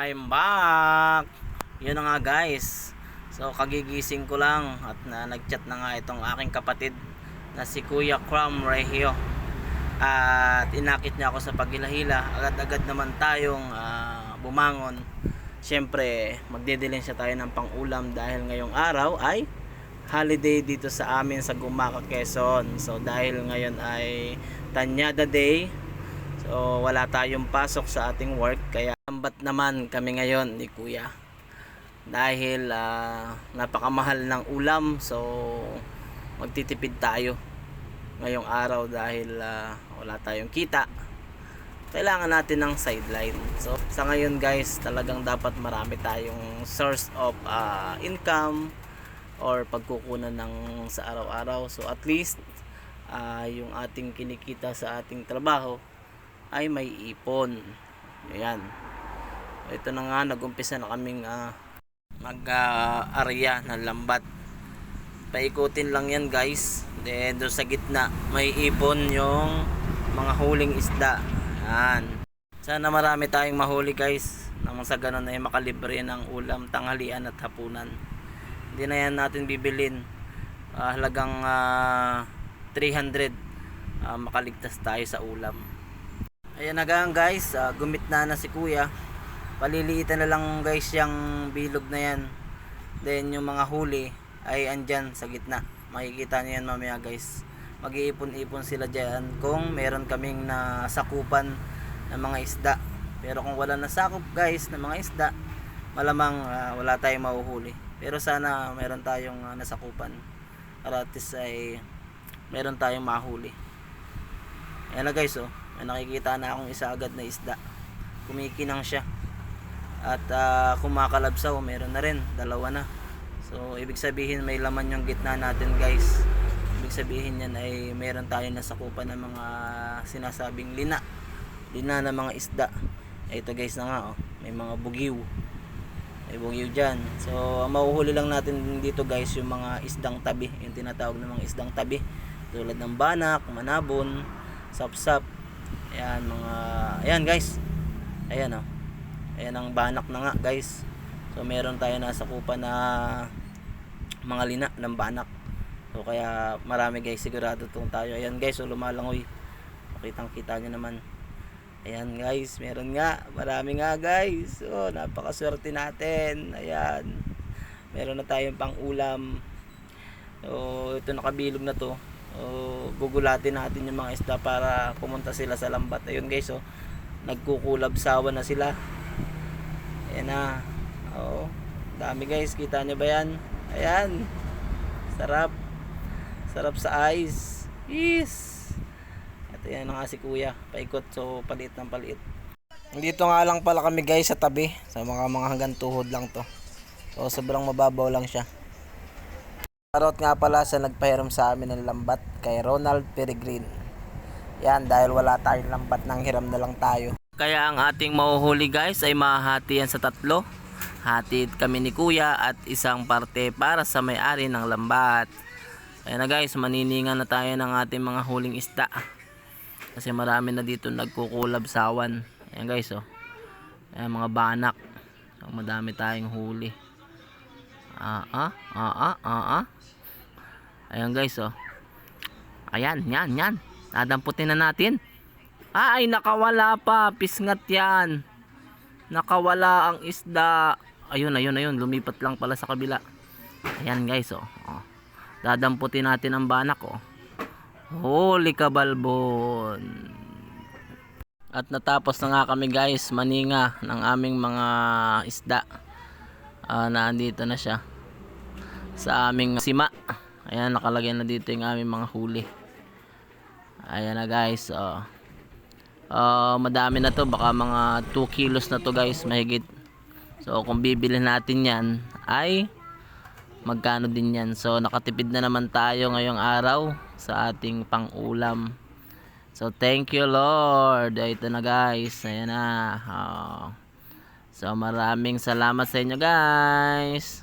I'm back. Yun na nga guys. So kagigising ko lang at nag-chat na nga itong aking kapatid na si Kuya Cram Regio. At inakit niya ako sa paghila-hila. Agad-agad naman tayong bumangon. Siyempre magdidilin siya tayo ng pang-ulam dahil ngayong araw ay holiday dito sa amin sa Gumaca, Quezon. So dahil ngayon ay Tanyada Day, so wala tayong pasok sa ating work, kaya lambat naman kami ngayon ni Kuya dahil napakamahal ng ulam. So magtitipid tayo ngayong araw dahil wala tayong kita, kailangan natin ng sideline. So sa ngayon guys, talagang dapat marami tayong source of income or pagkukunan ng sa araw-araw. So at least yung ating kinikita sa ating trabaho ay may ipon. Ayan. Ito na nga, nag-umpisa na kaming mag-area ng lambat. Paikutin lang yan guys. Then doon sa gitna may ipon yung mga huling isda. Ayan. Sana marami tayong mahuli guys, nang sa ganun ay makalibre ng ulam, tanghalian at hapunan. Hindi na yan natin bibilin. Halagang 300 makaligtas tayo sa ulam. Ayan na guys, gumit na si Kuya. Paliliitan na lang guys yung bilog na yan. Then yung mga huli ay andyan sa gitna. Makikita nyo yan mamaya guys. Mag-iipon-ipon sila dyan kung meron kaming nasakupan ng mga isda. Pero kung wala nasakop guys ng mga isda, malamang wala tayong mahuhuli. Pero sana meron tayong nasakupan para at least ay meron tayong mahuli. Ayan na guys, may nakikita na akong isa agad na isda. Kumikinang siya. At kumakalabsaw, meron na rin, dalawa na. So ibig sabihin may laman yung gitna natin guys. Ibig sabihin yan ay meron tayong nasakupan ng mga sinasabing lina ng mga isda. Ito guys na nga, may mga bugiw. May bugiw dyan. So ang mahuhuli lang natin dito guys yung mga isdang tabi, yung tinatawag ng mga isdang tabi, tulad ng banak, manabon, sapsap. Ayan mga, ayan guys, ayan ayan ang banak na nga guys. So meron tayo nasakupan na mga lina ng banak. So kaya marami guys, sigurado tong tayo. Ayan guys, lumalangoy, makitang kita nyo naman. Ayan guys, meron nga, marami nga guys. So napakaswerte natin. Ayan, meron na tayong pang ulam. So ito, nakabilog na to. Gugulatin natin yung mga isda para pumunta sila sa lambat. Ayun guys, nagkukulabsawan na sila. Ayan na. Dami guys, kita nyo ba yan? Ayan, sarap, sarap sa eyes. Yes. Ito yan nga si Kuya, paikot. So paliit ng paliit. Dito nga lang pala kami guys sa tabi, sa mga hanggang tuhod lang to. So sobrang mababaw lang siya. Shoutout nga pala sa nagpahiram sa amin ng lambat, kay Ronald Peregrine. Yan, dahil wala tayong lambat, nang hiram na lang tayo. Kaya ang ating mahuhuli guys ay mahahati yan sa tatlo. Hatid kami ni Kuya at isang parte para sa may-ari ng lambat. Ayan na guys, maniningan na tayo ng ating mga huling isda. Kasi marami na dito nagkukulabsawan. Ayan guys, ayan mga banak. So, madami tayong huli. Ayan guys, ayan, yan. Dadamputin na natin. Ay, nakawala pa. Pisngat yan. Nakawala ang isda. Ayun. Lumipat lang pala sa kabila. Ayan guys, dadamputin natin ang banak, Holy kabalbon. At natapos na nga kami guys maninga ng aming mga isda. Naandito na siya sa aming sima. Ayan, nakalagay na dito yung aming mga huli. Ayan na guys, madami na to, baka mga 2 kilos na to guys, mahigit. So kung bibili natin yan ay magkano din yan. So nakatipid na naman tayo ngayong araw sa ating pang-ulam. So thank you Lord. Ito na guys, ayan na. So maraming salamat sa inyo guys.